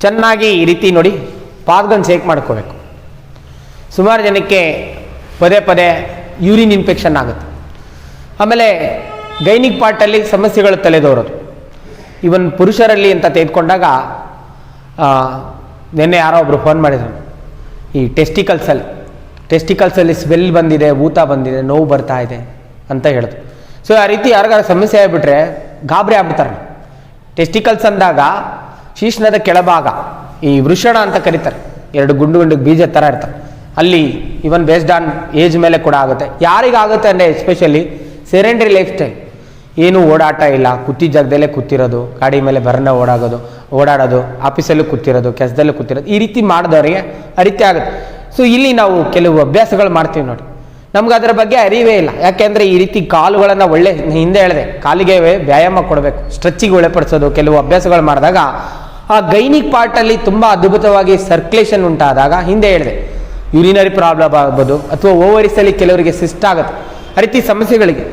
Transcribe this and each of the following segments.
ಚೆನ್ನಾಗಿ ಈ ರೀತಿ ನೋಡಿ ಪಾದಗಳನ್ನು ಶೇಕ್ ಮಾಡ್ಕೋಬೇಕು. ಸುಮಾರು ಜನಕ್ಕೆ ಪದೇ ಪದೇ ಯೂರಿನ್ ಇನ್ಫೆಕ್ಷನ್ ಆಗುತ್ತೆ. ಆಮೇಲೆ ಗೈನಿಕ್ ಪಾರ್ಟಲ್ಲಿ ಸಮಸ್ಯೆಗಳು ತಲೆದೋರೋದು. ಇವನ್ ಪುರುಷರಲ್ಲಿ ಅಂತ ತೆಗೆದುಕೊಂಡಾಗ ನಿನ್ನೆ ಯಾರೋ ಒಬ್ರು ಫೋನ್ ಮಾಡಿದ್ರು, ಈ ಟೆಸ್ಟಿಕಲ್ಸಲ್ಲಿ ಸ್ವೆಲ್ ಬಂದಿದೆ, ಊತ ಬಂದಿದೆ, ನೋವು ಬರ್ತಾ ಇದೆ ಅಂತ ಹೇಳಿದ್ರು. ಸೊ ಆ ರೀತಿ ಯಾರಿಗಾರ ಸಮಸ್ಯೆ ಆಗಿಬಿಟ್ರೆ ಗಾಬರಿ ಆಗ್ಬಿಡ್ತಾರೆ. ಟೆಸ್ಟಿಕಲ್ಸ್ ಅಂದಾಗ ಶೀಷ್ಣದ ಕೆಳಭಾಗ ಈ ವೃಷಣ ಅಂತ ಕರೀತಾರೆ, ಎರಡು ಗುಂಡು ಬೀಜ ಥರ ಇರ್ತಾರೆ. ಅಲ್ಲಿ ಇವನ್ ಬೇಸ್ಡ್ ಆನ್ ಏಜ್ ಮೇಲೆ ಕೂಡ ಆಗುತ್ತೆ. ಯಾರಿಗಾಗುತ್ತೆ ಅಂದರೆ ಎಸ್ಪೆಷಲಿ ಸೆರೆಂಡ್ರಿ ಲೈಫ್ ಸ್ಟೈಲ್, ಏನು ಓಡಾಟ ಇಲ್ಲ, ಕೂತಿ ಜಾಗದಲ್ಲೇ ಕೂತಿರೋದು, ಗಾಡಿ ಮೇಲೆ ಬರನ್ನ ಓಡಾಡೋದು, ಆಫೀಸಲ್ಲೂ ಕೂತಿರೋದು, ಕೆಲಸದಲ್ಲೂ ಕೂತಿರೋದು, ಈ ರೀತಿ ಮಾಡಿದವರಿಗೆ ಆ ರೀತಿ ಆಗುತ್ತೆ. ಸೊ ಇಲ್ಲಿ ನಾವು ಕೆಲವು ಅಭ್ಯಾಸಗಳು ಮಾಡ್ತೀವಿ ನೋಡಿ, ನಮ್ಗೆ ಅದರ ಬಗ್ಗೆ ಅರಿವೇ ಇಲ್ಲ. ಯಾಕೆಂದರೆ ಈ ರೀತಿ ಕಾಲುಗಳನ್ನು ಒಳ್ಳೆ, ಹಿಂದೆ ಹೇಳಿದೆ ಕಾಲಿಗೆ ವ್ಯಾಯಾಮ ಕೊಡಬೇಕು, ಸ್ಟ್ರೆಚ್ಚಿಗೆ ಒಳಪಡಿಸೋದು, ಕೆಲವು ಅಭ್ಯಾಸಗಳು ಮಾಡಿದಾಗ ಆ ಗೈನಿಕ್ ಪಾರ್ಟಲ್ಲಿ ತುಂಬ ಅದ್ಭುತವಾಗಿ ಸರ್ಕ್ಯುಲೇಷನ್ ಉಂಟಾದಾಗ, ಹಿಂದೆ ಹೇಳಿದೆ ಯೂರಿನರಿ ಪ್ರಾಬ್ಲಮ್ ಆಗ್ಬೋದು, ಅಥವಾ ಓವರಿಸಲ್ಲಿ ಕೆಲವರಿಗೆ ಸಿಸ್ಟ್ ಆಗುತ್ತೆ. ಆ ರೀತಿ ಸಮಸ್ಯೆಗಳಿಗೆ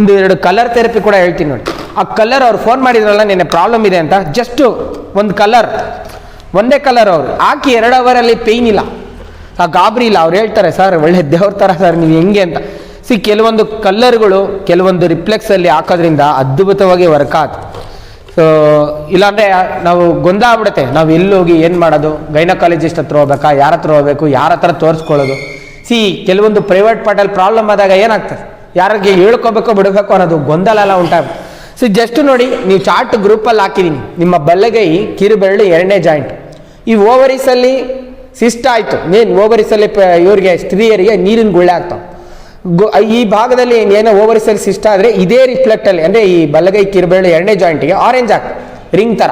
1-2 ಕಲರ್ ಥೆರಪಿ ಕೂಡ ಹೇಳ್ತೀನಿ ನೋಡಿ. ಆ ಕಲರ್ ಅವ್ರು ಫೋನ್ ಮಾಡಿದ್ರಲ್ಲ ನಿನ್ನೆ ಪ್ರಾಬ್ಲಮ್ ಇದೆ ಅಂತ, ಜಸ್ಟ್ ಒಂದೇ ಕಲರ್ ಅವರು ಹಾಕಿ 2 ಅವರಲ್ಲಿ ಪೇಯ್ನ್ ಇಲ್ಲ, ಆ ಗಾಬರಿ ಇಲ್ಲ. ಅವ್ರು ಹೇಳ್ತಾರೆ ಸರ್ ಒಳ್ಳೆ ದೇವ್ರ ಥರ ಸರ್ ನೀವು ಹೆಂಗೆ ಅಂತ. ಕೆಲವೊಂದು ಕಲ್ಲರ್ಗಳು ಕೆಲವೊಂದು ರಿಫ್ಲೆಕ್ಸಲ್ಲಿ ಹಾಕೋದ್ರಿಂದ ಅದ್ಭುತವಾಗಿ ವರ್ಕ್ ಆಗುತ್ತೆ. ಸೊ ಇಲ್ಲಾಂದರೆ ನಾವು ಗೊಂದಲ ಆಗ್ಬಿಡುತ್ತೆ, ನಾವು ಎಲ್ಲೋಗಿ ಏನು ಮಾಡೋದು, ಗೈನಕಾಲಜಿಸ್ಟ್ ಹತ್ರ ಹೋಗ್ಬೇಕಾ, ಯಾರ ಹತ್ರ ಹೋಗ್ಬೇಕು, ಯಾರ ಹತ್ರ ತೋರಿಸ್ಕೊಳ್ಳೋದು. ಕೆಲವೊಂದು ಪ್ರೈವೇಟ್ ಪಾರ್ಟಲ್ಲಿ ಪ್ರಾಬ್ಲಮ್ ಆದಾಗ ಏನಾಗ್ತದೆ, ಯಾರಿಗೆ ಹೇಳ್ಕೋಬೇಕೋ ಬಿಡಬೇಕು ಅನ್ನೋದು ಗೊಂದಲ ಎಲ್ಲ ಉಂಟಾಗುತ್ತೆ. ಜಸ್ಟ್ ನೋಡಿ, ನೀವು ಚಾರ್ಟ್ ಗ್ರೂಪಲ್ಲಿ ಹಾಕಿದ್ದೀನಿ, ನಿಮ್ಮ ಬಲಗೈ ಕಿರುಬೆರಳು 2ನೇ ಜಾಯಿಂಟ್, ಈ ಓವರೀಸಲ್ಲಿ ಸಿಸ್ಟ್ ಆಯಿತು, ಓವರೀಸಲ್ಲಿ ಇವರಿಗೆ ಸ್ತ್ರೀಯರಿಗೆ ನೀರಿನ ಗುಳ್ಳೆ ಆಗ್ತಾವೆ. ಈ ಭಾಗದಲ್ಲಿ ಏನೋ ಓವರೀಸಲ್ಲಿ ಸಿಸ್ಟ್ ಆದರೆ ಇದೇ ರಿಫ್ಲೆಕ್ಟಲ್ಲಿ, ಅಂದರೆ ಈ ಬಲಗೈ ಕಿರುಬೆರಳು 2ನೇ ಜಾಯಿಂಟಿಗೆ ಆರೆಂಜ್ ಆಗ್ತದೆ, ರಿಂಗ್ ಥರ.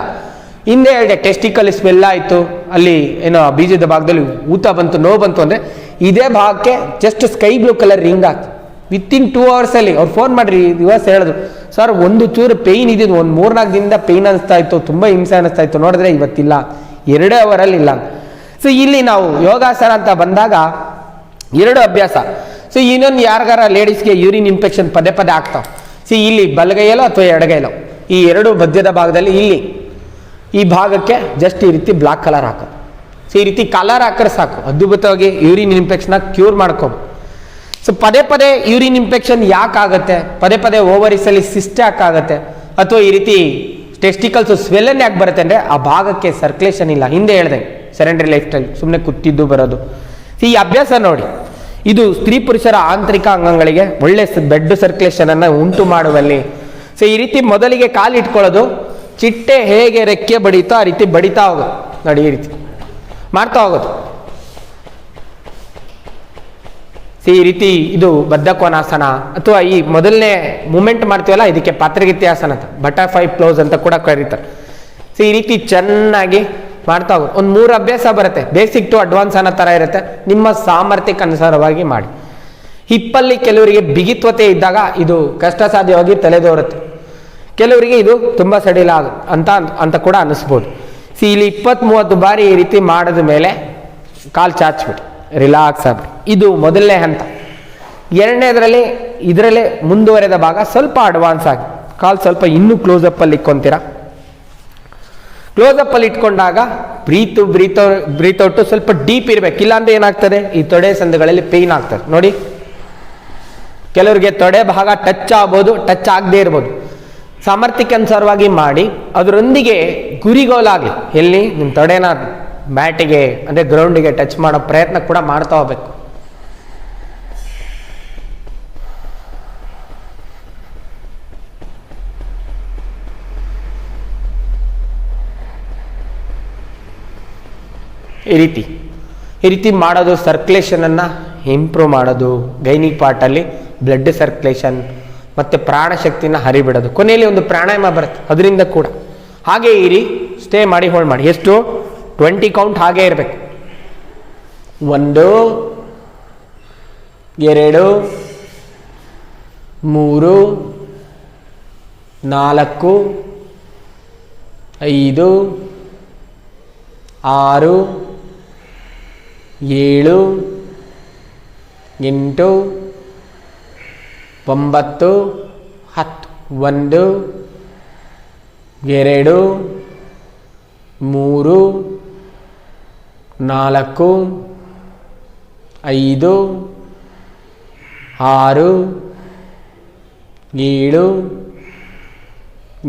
ಹಿಂದೆ ಹೇಳಿದೆ ಟೆಸ್ಟಿಕಲ್ ಸ್ಮೆಲ್ ಆಯಿತು, ಅಲ್ಲಿ ಏನೋ ಬೀಜದ ಭಾಗದಲ್ಲಿ ಊತ ಬಂತು, ನೋವು ಬಂತು ಅಂದರೆ ಇದೇ ಭಾಗಕ್ಕೆ just sky blue colour ring ಆಗ್ತದೆ. ವಿತಿನ್ 2 ಅವರ್ಸಲ್ಲಿ ಅವ್ರು ಫೋನ್ ಮಾಡಿರಿ, ದಿವಸ ಹೇಳಿದ್ರು ಸರ್ ಒಂದು ಚೂರು ಪೇಯ್ನ್ ಇದ್ದಿದ್ದು, ಒಂದು 3-4 ದಿನದಿಂದ ಪೇಯ್ನ್ ಅನಿಸ್ತಾ ಇತ್ತು, ತುಂಬ ಹಿಂಸೆ ಅನಿಸ್ತಾ ಇತ್ತು, ನೋಡಿದ್ರೆ ಇವತ್ತಿಲ್ಲ, 2 ಅವರಲ್ಲಿ ಇಲ್ಲ. ಸೊ ಇಲ್ಲಿ ನಾವು ಯೋಗಾಸನ ಅಂತ ಬಂದಾಗ 2 ಅಭ್ಯಾಸ. ಸೊ ಇನ್ನೊಂದು ಯಾರಿಗಾರ ಲೇಡೀಸ್ಗೆ ಯೂರಿನ್ ಇನ್ಫೆಕ್ಷನ್ ಪದೇ ಆಗ್ತಾವೆ. ಇಲ್ಲಿ ಬಲಗೈಯಲ್ಲೋ ಅಥವಾ ಎಡಗೈಲೋ ಈ 2 ಮಧ್ಯದ ಭಾಗದಲ್ಲಿ ಇಲ್ಲಿ ಈ ಭಾಗಕ್ಕೆ ಜಸ್ಟ್ ಈ ರೀತಿ ಬ್ಲಾಕ್ ಕಲರ್ ಹಾಕೋದು. ಈ ರೀತಿ ಕಲರ್ ಹಾಕಿದ್ರೆ ಸಾಕು, ಅದ್ಭುತವಾಗಿ ಯೂರಿನ್ ಇನ್ಫೆಕ್ಷನ್ ಕ್ಯೂರ್ ಮಾಡ್ಕೋಬೋದು. ಸೊ ಪದೇ ಯೂರಿನ್ ಇನ್ಫೆಕ್ಷನ್ ಯಾಕಾಗುತ್ತೆ, ಪದೇ ಓವರೀಸಲ್ಲಿ ಸಿಸ್ಟ್ ಯಾಕಾಗುತ್ತೆ, ಅಥವಾ ಈ ರೀತಿ ಟೆಸ್ಟಿಕಲ್ಸ್ ಸ್ವೆಲ್ಲನ್ ಯಾಕೆ ಬರುತ್ತೆ ಅಂದರೆ ಆ ಭಾಗಕ್ಕೆ ಸರ್ಕ್ಯುಲೇಷನ್ ಇಲ್ಲ. ಹಿಂದೆ ಹೇಳಿದೆ ಸೆರೆಂಡ್ರಿ ಲೈಫ್ ಸ್ಟೈಲ್, ಸುಮ್ಮನೆ ಕೂತಿದ್ದು ಬರೋದು. ಈ ಅಭ್ಯಾಸ ನೋಡಿ, ಇದು ಸ್ತ್ರೀ ಪುರುಷರ ಆಂತರಿಕ ಅಂಗಗಳಿಗೆ ಒಳ್ಳೆ ಬ್ಲಡ್ ಸರ್ಕ್ಯುಲೇಷನ್ ಅನ್ನು ಉಂಟು ಮಾಡುವಲ್ಲಿ. ಸೊ ಈ ರೀತಿ ಮೊದಲಿಗೆ ಕಾಲು ಇಟ್ಕೊಳ್ಳೋದು, ಚಿಟ್ಟೆ ಹೇಗೆ ರೆಕ್ಕೆ ಬಡಿತೋ ಆ ರೀತಿ ಬಡಿತಾ ಹೋಗೋದು ನೋಡಿ, ಈ ರೀತಿ ಮಾಡ್ತಾ ಹೋಗೋದು. ಈ ರೀತಿ ಇದು ಬದ್ಧಕೋನಾಸನ, ಅಥವಾ ಈ ಮೊದಲನೇ ಮೂಮೆಂಟ್ ಮಾಡ್ತೀವಲ್ಲ ಇದಕ್ಕೆ ಪಾತ್ರಗಿತ್ಯಾಸನ ಅಂತ, ಬಟರ್ಫ್ಲೈ ಪ್ಲೋಸ್ ಅಂತ ಕೂಡ ಕರೀತಾರೆ. ಸೊ ಈ ರೀತಿ ಚೆನ್ನಾಗಿ ಮಾಡ್ತಾ ಹೋಗೋದು. ಒಂದು 3 ಅಭ್ಯಾಸ ಬರುತ್ತೆ, ಬೇಸಿಕ್ ಟು ಅಡ್ವಾನ್ಸ್ ಅನ್ನೋ ಥರ ಇರುತ್ತೆ. ನಿಮ್ಮ ಸಾಮರ್ಥ್ಯಕ್ಕೆ ಅನುಸಾರವಾಗಿ ಮಾಡಿ. ಹಿಪ್ಪಲ್ಲಿ ಕೆಲವರಿಗೆ ಬಿಗಿತ್ವತೆ ಇದ್ದಾಗ ಇದು ಕಷ್ಟ ಸಾಧ್ಯವಾಗಿ ತಲೆದೋರುತ್ತೆ, ಕೆಲವರಿಗೆ ಇದು ತುಂಬ ಸಡಿಲ ಅಂತ ಕೂಡ ಅನ್ನಿಸ್ಬೋದು. ಇಲ್ಲಿ 20-30 ಬಾರಿ ಈ ರೀತಿ ಮಾಡಿದ ಮೇಲೆ ಕಾಲು ಚಾಚ್ಬಿಟ್ಟು ರಿಲ್ಯಾಕ್ಸ್ ಆಗ್ಬಿಟ್ಟು, ಇದು ಮೊದಲನೇ ಹಂತ. 2ನೇದರಲ್ಲಿ ಇದರಲ್ಲೇ ಮುಂದುವರೆದ ಭಾಗ ಸ್ವಲ್ಪ ಅಡ್ವಾನ್ಸ್ ಆಗಿ ಕಾಲು ಸ್ವಲ್ಪ ಇನ್ನೂ ಕ್ಲೋಸಪ್ಪಲ್ಲಿ ಇಟ್ಕೊತೀರಾ. ಕ್ಲೋಸಪ್ಪಲ್ಲಿ ಇಟ್ಕೊಂಡಾಗ ಬ್ರೀತ್ ಔಟು ಸ್ವಲ್ಪ ಡೀಪ್ ಇರಬೇಕು, ಇಲ್ಲಾಂದ್ರೆ ಏನಾಗ್ತದೆ ಈ ತೊಡೆ ಸಂದುಗಳಲ್ಲಿ ಪೇಯ್ನ್ ಆಗ್ತದೆ ನೋಡಿ. ಕೆಲವರಿಗೆ ತೊಡೆ ಭಾಗ ಟಚ್ ಆಗ್ಬೋದು, ಟಚ್ ಆಗದೆ ಇರ್ಬೋದು. ಸಾಮರ್ಥ್ಯಕ್ಕೆ ಅನುಸಾರವಾಗಿ ಮಾಡಿ, ಅದರೊಂದಿಗೆ ಗುರಿಗೋಲಾಗಲಿ, ಎಲ್ಲಿ ನಿಮ್ಮ ತೊಡೆನ ಮ್ಯಾಟಿಗೆ ಅಂದರೆ ಗ್ರೌಂಡಿಗೆ ಟಚ್ ಮಾಡೋ ಪ್ರಯತ್ನ ಕೂಡ ಮಾಡ್ತಾ ಹೋಗ್ಬೇಕು. ಈ ರೀತಿ ಮಾಡೋದು ಸರ್ಕ್ಯುಲೇಷನನ್ನು ಇಂಪ್ರೂವ್ ಮಾಡೋದು, ಗೈನಿಕ್ ಪಾರ್ಟಲ್ಲಿ ಬ್ಲಡ್ ಸರ್ಕ್ಯುಲೇಷನ್ ಮತ್ತು ಪ್ರಾಣಶಕ್ತಿನ ಹರಿಬಿಡೋದು. ಕೊನೆಯಲ್ಲಿ ಒಂದು ಪ್ರಾಣಾಯಾಮ ಬರುತ್ತೆ, ಅದರಿಂದ ಕೂಡ ಹಾಗೆ ಇರಿ, ಸ್ಟೇ ಮಾಡಿ, ಹೋಲ್ಡ್ ಮಾಡಿ. ಎಷ್ಟು 20 ಕೌಂಟ್ ಹಾಗೆ ಇರಬೇಕು. 1 2 3 4 5 6 7 8 9 10. 1 2 3 4 5 6 7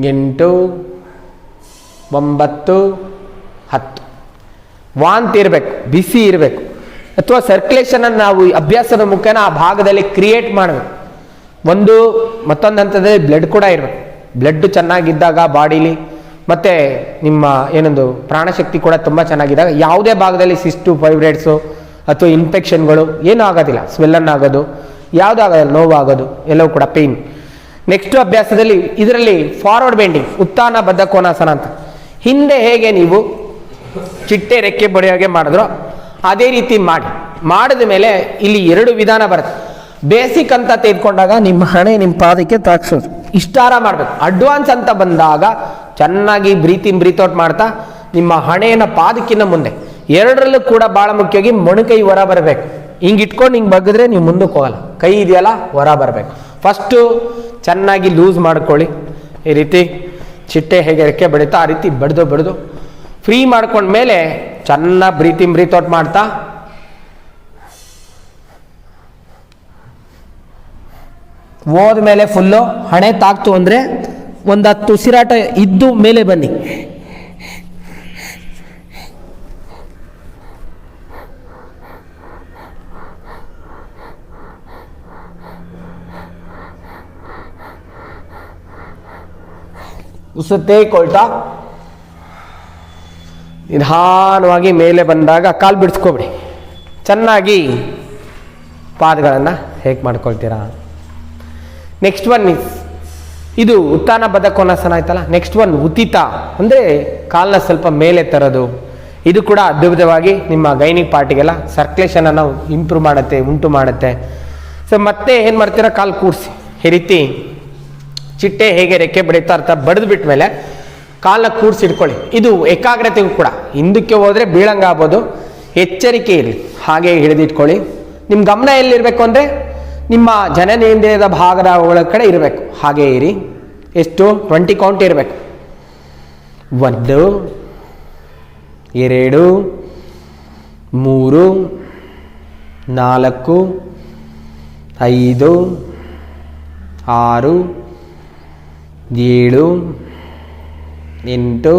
8 9 10. ವಾಂತಿ ಇರಬೇಕು, ಬಿಸಿ ಇರಬೇಕು, ಅಥವಾ ಸರ್ಕ್ಯುಲೇಷನನ್ನು ನಾವು ಅಭ್ಯಾಸದ ಮುಖೇನ ಆ ಭಾಗದಲ್ಲಿ ಕ್ರಿಯೇಟ್ ಮಾಡಬೇಕು. ಮತ್ತೊಂದು ಹಂತದಲ್ಲಿ ಬ್ಲಡ್ ಕೂಡ ಇರಬೇಕು. ಬ್ಲಡ್ ಚೆನ್ನಾಗಿದ್ದಾಗ ಬಾಡಿಲಿ ಮತ್ತು ನಿಮ್ಮ ಪ್ರಾಣಶಕ್ತಿ ಕೂಡ ತುಂಬ ಚೆನ್ನಾಗಿದ್ದಾಗ ಯಾವುದೇ ಭಾಗದಲ್ಲಿ ಸಿಸ್ಟು, ಫೈಬ್ರೈಡ್ಸು ಅಥವಾ ಇನ್ಫೆಕ್ಷನ್ಗಳು ಏನೂ ಆಗೋದಿಲ್ಲ. ಸ್ವೆಲ್ಲನ್ ಆಗೋದು ಯಾವುದೂ ಆಗೋದಿಲ್ಲ, ನೋವಾಗೋದು ಎಲ್ಲವೂ ಕೂಡ ಪೇಯ್ನ್. ನೆಕ್ಸ್ಟ್ ಅಭ್ಯಾಸದಲ್ಲಿ ಇದರಲ್ಲಿ ಫಾರ್ವರ್ಡ್ ಬೆಂಡಿಂಗ್, ಉತ್ಥಾನ ಬದ್ಧ ಕೋನಾಸನ ಅಂತ. ಹಿಂದೆ ಹೇಗೆ ನೀವು ಚಿಟ್ಟೆ ರೆಕ್ಕೆ ಬಡಿಯೋಗೆ ಮಾಡಿದ್ರು ಅದೇ ರೀತಿ ಮಾಡಿದ ಮೇಲೆ ಇಲ್ಲಿ 2 ವಿಧಾನ ಬರುತ್ತೆ. ಬೇಸಿಕ್ ಅಂತ ತೆಗೆದುಕೊಂಡಾಗ ನಿಮ್ಮ ಹಣೆ ನಿಮ್ಮ ಪಾದಕ್ಕೆ ತಾಕ್ಸೋದು, ಇಷ್ಟಾರ ಮಾಡಬೇಕು. ಅಡ್ವಾನ್ಸ್ ಅಂತ ಬಂದಾಗ ಚೆನ್ನಾಗಿ ಬ್ರೀತ್ ಇನ್ ಬ್ರೀತ್ ಔಟ್ ಮಾಡ್ತಾ ನಿಮ್ಮ ಹಣೆಯನ್ನು ಪಾದಕ್ಕಿಂತ ಮುಂದೆ, ಎರಡರಲ್ಲೂ ಕೂಡ ಭಾಳ ಮುಖ್ಯವಾಗಿ ಮೊಣಕೈ ಹೊರ ಬರಬೇಕು. ಹಿಂಗೆ ಇಟ್ಕೊಂಡು ಹಿಂಗೆ ಬಗ್ಗಿದ್ರೆ ನೀವು ಮುಂದಕ್ಕೆ ಹೋಗಲ್ಲ, ಕೈ ಇದೆಯಲ್ಲ ಹೊರ ಬರಬೇಕು. ಫಸ್ಟು ಚೆನ್ನಾಗಿ ಲೂಸ್ ಮಾಡ್ಕೊಳ್ಳಿ. ಈ ರೀತಿ ಚಿಟ್ಟೆ ಹೇಗೆ ರೆಕ್ಕೆ ಬಡಿತಾ ಆ ರೀತಿ ಬಡ್ದು ಫ್ರೀ ಮಾಡ್ಕೊಂಡ್ಮೇಲೆ ಚೆನ್ನಾಗಿ ಬ್ರೀತ್ ಇನ್ ಬ್ರೀತ್ ಔಟ್ ಮಾಡ್ತಾ ಹೋದ್ಮೇಲೆ ಫುಲ್ಲು ಹಣೆ ತಾಕ್ತು ಅಂದರೆ ಒಂದು 10 ಉಸಿರಾಟ ಇದ್ದು ಮೇಲೆ ಬನ್ನಿ. ಉಸುತ್ತೆ ಕೊಳ್ತಾ ನಿಧಾನವಾಗಿ ಮೇಲೆ ಬಂದಾಗ ಕಾಲು ಬಿಡಿಸ್ಕೊಬಿಡಿ. ಚೆನ್ನಾಗಿ ಪಾದಗಳನ್ನು ಹೇಗೆ ಮಾಡ್ಕೊಳ್ತೀರಾ. ನೆಕ್ಸ್ಟ್ ಒನ್ ಇದು ಉತ್ಥಾನ ಬದ್ಧ ಕೋನಾಸನ ಆಯ್ತಲ್ಲ. ನೆಕ್ಸ್ಟ್ ಒನ್ ಉತ್ತಿತ, ಅಂದರೆ ಕಾಲನ್ನ ಸ್ವಲ್ಪ ಮೇಲೆ ತರೋದು. ಇದು ಕೂಡ ಅದ್ಭುತವಾಗಿ ನಿಮ್ಮ ಗೈನಿಕ್ ಪಾರ್ಟಿಗೆಲ್ಲ ಸರ್ಕ್ಯುಲೇಷನನ್ನು ಉಂಟು ಮಾಡುತ್ತೆ. ಸೊ ಮತ್ತೆ ಏನು ಮಾಡ್ತೀರಾ, ಕಾಲು ಕೂರಿಸಿ ಈ ರೀತಿ ಚಿಟ್ಟೆ ಹೇಗೆ ರೆಕ್ಕೆ ಬಡಿತಾ ಇರ್ತಾ ಬಡಿದು ಬಿಟ್ಟ ಮೇಲೆ ಕಾಲನ್ನ ಕೂರಿಸಿಟ್ಕೊಳ್ಳಿ. ಇದು ಏಕಾಗ್ರತೆಗೂ ಕೂಡ, ಹಿಂದಕ್ಕೆ ಹೋದರೆ ಬೀಳಂಗಾಗ್ಬೋದು, ಎಚ್ಚರಿಕೆ ಇರಲಿ. ಹಾಗೆ ಹಿಡಿದಿಟ್ಕೊಳ್ಳಿ. ನಿಮ್ಮ ಗಮನ ಎಲ್ಲಿರಬೇಕು ಅಂದರೆ ನಿಮ್ಮ ಜನನೇಂದ್ರಿಯದ ಭಾಗದ ಒಳ ಕಡೆ ಇರಬೇಕು. ಹಾಗೆ ಇರಿ. ಎಷ್ಟು 20 ಕೌಂಟ್ ಇರಬೇಕು. 1 2 3 4 5 6 7 8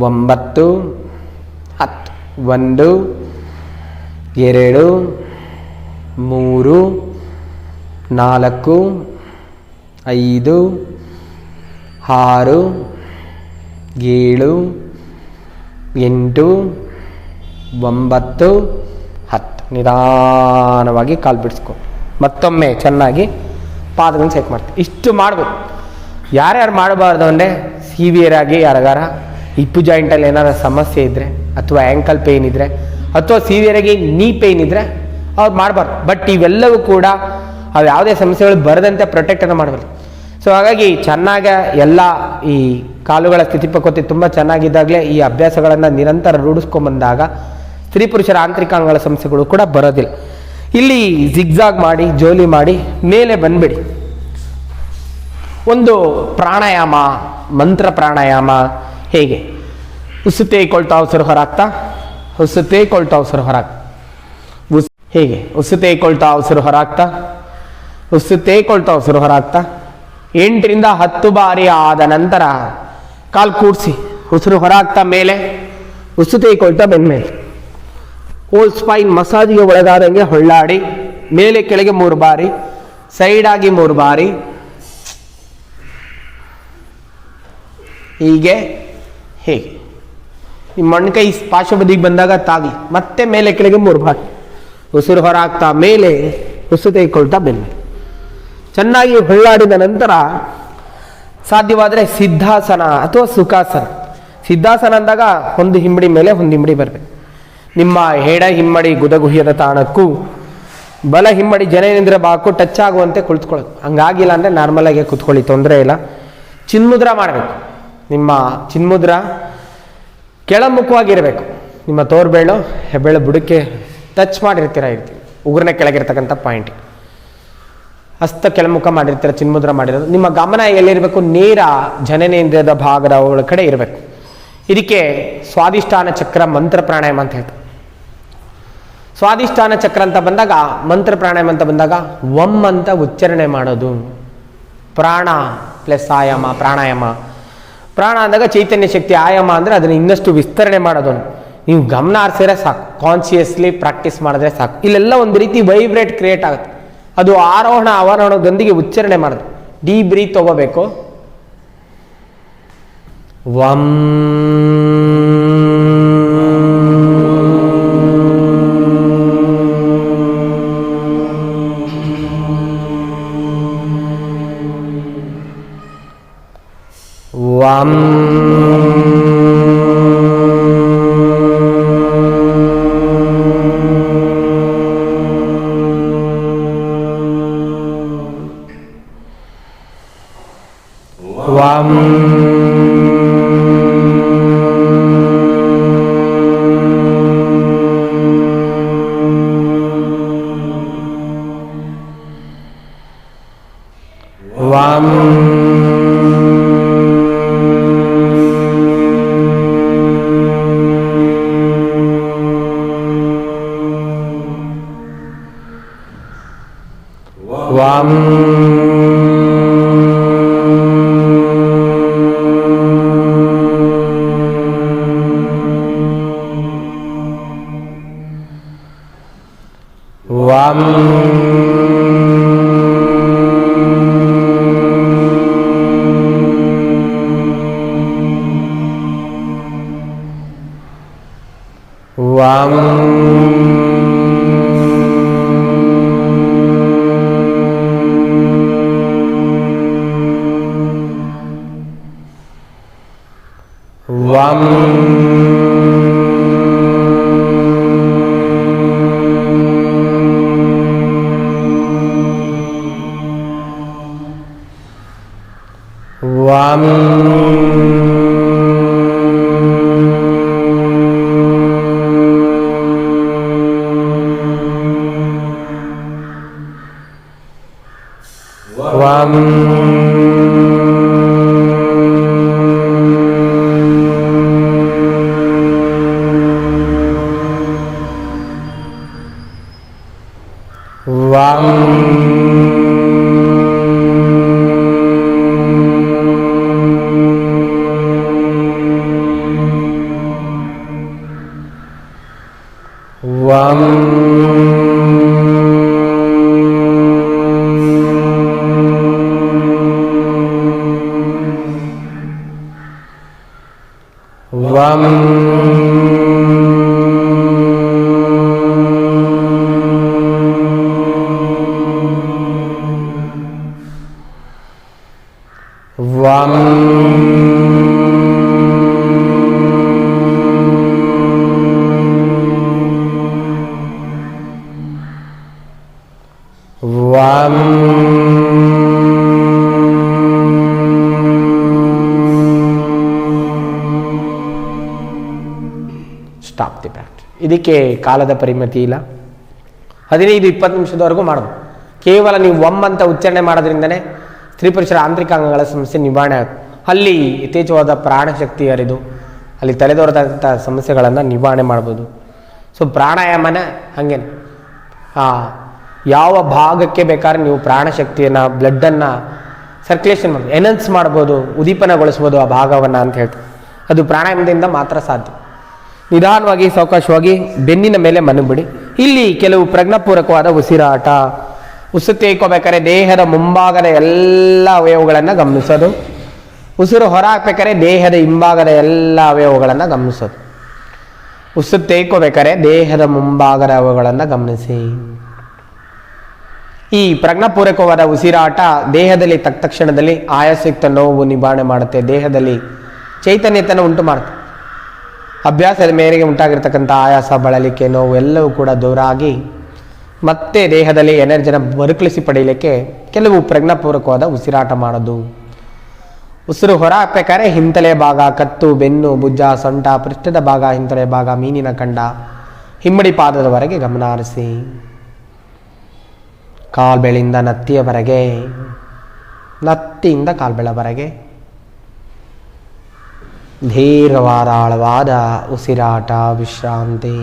9 10. 1 2 3 4 5 6 7 8 9 10. ನಿಧಾನವಾಗಿ ಕಾಲು ಬಿಡಿಸ್ಕೊ. ಮತ್ತೊಮ್ಮೆ ಚೆನ್ನಾಗಿ ಪಾದಗಳನ್ನು ಚೆಕ್ ಮಾಡ್ತೀವಿ. ಇಷ್ಟು ಮಾಡಬೇಕು. ಯಾರ್ಯಾರು ಮಾಡಬಾರ್ದು ಅಂದರೆ ಸಿವಿಯರ್ ಆಗಿ ಯಾರಿಗಾರ ಹಿಪ್ಪು ಜಾಯಿಂಟಲ್ಲಿ ಏನಾರ ಸಮಸ್ಯೆ ಇದ್ದರೆ, ಅಥವಾ ಆ್ಯಂಕಲ್ ಪೇಯ್ನ್ ಇದ್ದರೆ, ಅಥವಾ ಸಿವಿಯರ್ ಆಗಿ ನೀ ಪೇಯ್ನ್ ಇದ್ದರೆ ಅವ್ರು ಮಾಡಬಾರ್ದು. ಬಟ್ ಇವೆಲ್ಲವೂ ಕೂಡ ಅವು ಯಾವುದೇ ಸಮಸ್ಯೆಗಳು ಬರದಂತೆ ಪ್ರೊಟೆಕ್ಟನ್ನು ಮಾಡಬಾರ್ದು. ಸೊ ಹಾಗಾಗಿ ಚೆನ್ನಾಗಿ ಎಲ್ಲ ಈ ಕಾಲುಗಳ ಸ್ಥಿತಿಪಕ್ವತೆ ತುಂಬ ಚೆನ್ನಾಗಿದ್ದಾಗಲೇ ಈ ಅಭ್ಯಾಸಗಳನ್ನು ನಿರಂತರ ರೂಢಿಸ್ಕೊಂಬಂದಾಗ ಸ್ತ್ರೀ ಪುರುಷರ ಆಂತರಿಕಾಂಗಗಳ ಸಮಸ್ಯೆಗಳು ಕೂಡ ಬರೋದಿಲ್ಲ. ಇಲ್ಲಿ ಜಿಗ್ಜಾಗ್ ಮಾಡಿ ಜೋಲಿ ಮಾಡಿ ಮೇಲೆ ಬಂದ್ಬಿಡಿ. ಒಂದು ಪ್ರಾಣಾಯಾಮ, ಮಂತ್ರ ಪ್ರಾಣಾಯಾಮ ಹೇಗೆ ಉಸಿತೇಕೊಳ್ತಾ ಉಸಿರು ಹೊರಾಗ್ತಾ, ಉಸಿತೇಕೊಳ್ತಾ ಉಸಿರು ಹೊರಾಗ್ತಾ, ಹೇಗೆ ಉಸಿತೇಕೊಳ್ತಾ ಉಸಿರು ಹೊರಾಗ್ತಾ, ಉಸಿತೇಕೊಳ್ತಾ ಉಸಿರು ಹೊರಾಗ್ತಾ 8 ರಿಂದ 10 ಬಾರಿ ಆದ ನಂತರ ಕಾಲು ಕೂಡಿಸಿ ಉಸಿರು ಹೊರಾಗ್ತಾ ಮೇಲೆ, ಉಸಿತೇಕೊಳ್ತಾ ಬೆನ್ಮೇಲೆ, ಹೋಲ್ ಸ್ಪೈನ್ ಮಸಾಜಿಗೆ ಒಳಗಾದಂಗೆ ಹೊಳ್ಳಾಡಿ ಮೇಲೆ ಕೆಳಗೆ 3 ಬಾರಿ, ಸೈಡಾಗಿ 3 ಬಾರಿ, ಹೀಗೆ ಹೇಗೆ ನಿಮ್ಮ ಮೊಣಕೈ ಪಾರ್ಶ್ವಬದಿಗೆ ಬಂದಾಗ ತಾಗಿ ಮತ್ತೆ ಮೇಲೆ ಕೆಳಗೆ 3 ಬಾರಿ, ಉಸಿರು ಹೊರಾಗ್ತಾ ಮೇಲೆ, ಉಸಿರು ತೆಗೆದುಕೊಳ್ತಾ ಬೆನ್ನೆ. ಚೆನ್ನಾಗಿ ಹೊಳ್ಳಾಡಿದ ನಂತರ ಸಾಧ್ಯವಾದರೆ ಸಿದ್ಧಾಸನ ಅಥವಾ ಸುಖಾಸನ. ಸಿದ್ಧಾಸನ ಅಂದಾಗ ಒಂದು ಹಿಂಬಡಿ ಮೇಲೆ ಒಂದು ಹಿಂಬಡಿ ಬರಬೇಕು. ನಿಮ್ಮ ಎಡ ಹಿಮ್ಮಡಿ ಗುದಗುಹ್ಯದ ತಾಣಕ್ಕೂ ಬಲ ಹಿಮ್ಮಡಿ ಜನನೇಂದ್ರ ಭಾಗಕ್ಕೂ ಟಚ್ ಆಗುವಂತೆ ಕುಳಿತುಕೊಳ್ಳೋದು. ಹಂಗಾಗಿಲ್ಲ ಅಂದರೆ ನಾರ್ಮಲಾಗಿ ಕೂತ್ಕೊಳ್ಳಿ, ತೊಂದರೆ ಇಲ್ಲ. ಚಿನ್ಮುದ್ರ ಮಾಡಬೇಕು. ನಿಮ್ಮ ಚಿನ್ಮುದ್ರ ಕೆಳಮುಖವಾಗಿರಬೇಕು. ನಿಮ್ಮ ತೋರ್ಬೇಳು ಹೆಬ್ಬೆಳು ಬುಡಕ್ಕೆ ಟಚ್ ಮಾಡಿರ್ತೀರ ಇರ್ತೀವಿ, ಉಗುರನ್ನ ಕೆಳಗಿರ್ತಕ್ಕಂಥ ಪಾಯಿಂಟ್. ಹಸ್ತ ಕೆಳಮುಖ ಮಾಡಿರ್ತೀರ, ಚಿನ್ಮುದ್ರ ಮಾಡಿರೋದು. ನಿಮ್ಮ ಗಮನ ಎಲ್ಲಿರಬೇಕು, ನೇರ ಜನನೇಂದ್ರಿಯದ ಭಾಗದ ಒಳ ಕಡೆ ಇರಬೇಕು. ಇದಕ್ಕೆ ಸ್ವಾದಿಷ್ಠಾನ ಚಕ್ರ ಮಂತ್ರ ಪ್ರಾಣಾಯಾಮ ಅಂತ ಹೇಳ್ತಾರೆ. ಸ್ವಾದಿಷ್ಠಾನ ಚಕ್ರ ಅಂತ ಬಂದಾಗ, ಮಂತ್ರ ಪ್ರಾಣಾಯಾಮ ಅಂತ ಬಂದಾಗ ಒಮ್ ಅಂತ ಉಚ್ಚಾರಣೆ ಮಾಡೋದು. ಪ್ರಾಣ ಪ್ಲಸ್ ಆಯಾಮ, ಪ್ರಾಣಾಯಾಮ. ಪ್ರಾಣ ಅಂದಾಗ ಚೈತನ್ಯ ಶಕ್ತಿ, ಆಯಾಮ ಅಂದರೆ ಅದನ್ನು ಇನ್ನಷ್ಟು ವಿಸ್ತರಣೆ ಮಾಡೋದು. ನೀವು ಗಮನ ಹರಿಸಿದ್ರೆ ಸಾಕು, ಕಾನ್ಶಿಯಸ್ಲಿ ಪ್ರಾಕ್ಟೀಸ್ ಮಾಡಿದ್ರೆ ಸಾಕು. ಇಲ್ಲೆಲ್ಲ ಒಂದು ರೀತಿ ವೈಬ್ರೇಟ್ ಕ್ರಿಯೇಟ್ ಆಗುತ್ತೆ. ಅದು ಆರೋಹಣ ಅವರೋಹಣದೊಂದಿಗೆ ಉಚ್ಚಾರಣೆ ಮಾಡೋದು. ಡೀಪ್ ಬ್ರೀತ್ ತಗೋಬೇಕು. ವಂ ವಂ ವಂ ವಂ ವಂ ವಂ ವಂ ವಂ ವಂ ವಂ ವಂ ವಂ ವಂ ವಂ ವಂ ಸ್ಟಾಪ್ ದಿ ಪ್ರಾಕ್ಟೀಸ್. ಇದಕ್ಕೆ ಕಾಲದ ಪರಿಮಿತಿ ಇಲ್ಲ. 15-20 ನಿಮಿಷದವರೆಗೂ ಮಾಡ್ಬೋದು. ಕೇವಲ ನೀವು ಒಮ್ ಅಂತ ಉಚ್ಚಾರಣೆ ಮಾಡೋದ್ರಿಂದನೇ ಸ್ತ್ರೀ ಪುರುಷರ ಆಂತರಿಕ ಅಂಗಗಳ ಸಮಸ್ಯೆ ನಿವಾರಣೆ ಆಗುತ್ತೆ. ಅಲ್ಲಿ ಯಥೇಚ್ಛವಾದ ಪ್ರಾಣಶಕ್ತಿ ಹರಿದು ಅಲ್ಲಿ ತಲೆದೋರದಂಥ ಸಮಸ್ಯೆಗಳನ್ನು ನಿವಾರಣೆ ಮಾಡ್ಬೋದು. ಸೊ ಪ್ರಾಣಾಯಾಮನ ಹಾಗೇನೆ ಯಾವ ಭಾಗಕ್ಕೆ ಬೇಕಾದ್ರೆ ನೀವು ಪ್ರಾಣಶಕ್ತಿಯನ್ನು, ಬ್ಲಡ್ಡನ್ನು ಸರ್ಕ್ಯುಲೇಷನ್ ಮಾಡಿ ಎನನ್ಸ್ ಮಾಡ್ಬೋದು, ಉದ್ದೀಪನಗೊಳಿಸ್ಬೋದು ಆ ಭಾಗವನ್ನು ಅಂತ ಹೇಳ್ತಾರೆ. ಅದು ಪ್ರಾಣಾಯಾಮದಿಂದ ಮಾತ್ರ ಸಾಧ್ಯ. ನಿಧಾನವಾಗಿ ಸಾವಕಾಶವಾಗಿ ಬೆನ್ನಿನ ಮೇಲೆ ಮನಬಿಡಿ. ಇಲ್ಲಿ ಕೆಲವು ಪ್ರಜ್ಞಾಪೂರ್ವಕವಾದ ಉಸಿರಾಟ. ಉಸಿರು ತೇಯ್ಕೋಬೇಕಾದ್ರೆ ದೇಹದ ಮುಂಭಾಗದ ಎಲ್ಲ ಅವಯವಗಳನ್ನು ಗಮನಿಸೋದು. ಉಸಿರು ಹೊರ ಹಾಕ್ಬೇಕಾದ್ರೆ ದೇಹದ ಹಿಂಭಾಗದ ಎಲ್ಲ ಅವಯವಗಳನ್ನು ಗಮನಿಸೋದು. ಉಸಿರು ತೇಯ್ಕೋಬೇಕಾದ್ರೆ ದೇಹದ ಮುಂಭಾಗದ ಅವಯವಗಳನ್ನು ಗಮನಿಸಿ. ಈ ಪ್ರಜ್ಞಾಪೂರ್ವಕವಾದ ಉಸಿರಾಟ ದೇಹದಲ್ಲಿ ತಕ್ಷಣದಲ್ಲಿ ಆಯಾಸಯುಕ್ತ ನೋವು ನಿವಾರಣೆ ಮಾಡುತ್ತೆ. ದೇಹದಲ್ಲಿ ಚೈತನ್ಯತೆಯನ್ನು ಉಂಟು ಮಾಡುತ್ತೆ. ಅಭ್ಯಾಸದ ಮೇರೆಗೆ ಉಂಟಾಗಿರ್ತಕ್ಕಂಥ ಆಯಾಸ, ಬಳಲಿಕೆ, ನೋವು ಎಲ್ಲವೂ ಕೂಡ ದೂರ ಆಗಿ ಮತ್ತೆ ದೇಹದಲ್ಲಿ ಎನರ್ಜಿನ ಮರುಕಳಿಸಿ ಪಡೆಯಲಿಕ್ಕೆ ಕೆಲವು ಪ್ರಜ್ಞಾಪೂರ್ವಕವಾದ ಉಸಿರಾಟ ಮಾಡೋದು. ಉಸಿರು ಹೊರ ಹಾಕ್ಬೇಕಾದ್ರೆ ಹಿಂತಲೆ ಭಾಗ, ಕತ್ತು, ಬೆನ್ನು, ಭುಜ, ಸೊಂಟ, ಪೃಷ್ಠದ ಭಾಗ, ಹಿಂತಲೆ ಭಾಗ, ಮೀನಿನ ಕಂಡ, ಹಿಮ್ಮಡಿ ಪಾದದವರೆಗೆ ಗಮನ ಹರಿಸಿ. ಕಾಲ್ಬೆಳಿಂದ ನತ್ತಿಯವರೆಗೆ, ನತ್ತಿಯಿಂದ ಕಾಲ್ಬೆಳವರೆಗೆ. ದೀರ್ಘವಾದ ಆಳವಾದ ಉಸಿರಾಟ, ವಿಶ್ರಾಂತಿ.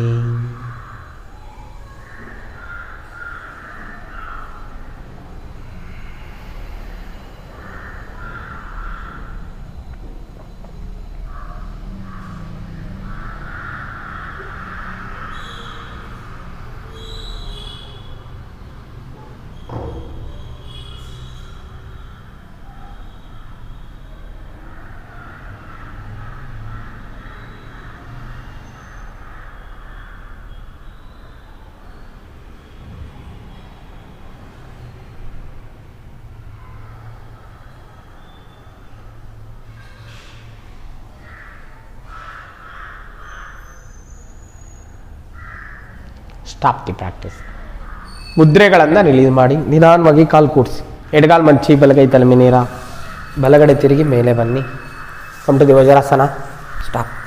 Stop the practice. ಮುದ್ರೆಗಳನ್ನು ರಿಲೀಸ್ ಮಾಡಿ ನಿಧಾನವಾಗಿ ಕಾಲು ಕೂಡಿಸಿ. ಎಡಗಾಲು ಮಂಚಿ, ಬಲಗೈ ತಲೆ ನೇರ, ಬಲಗಡೆ ತಿರುಗಿ ಮೇಲೆ ಬನ್ನಿ. Come to the vajrasana. Stop.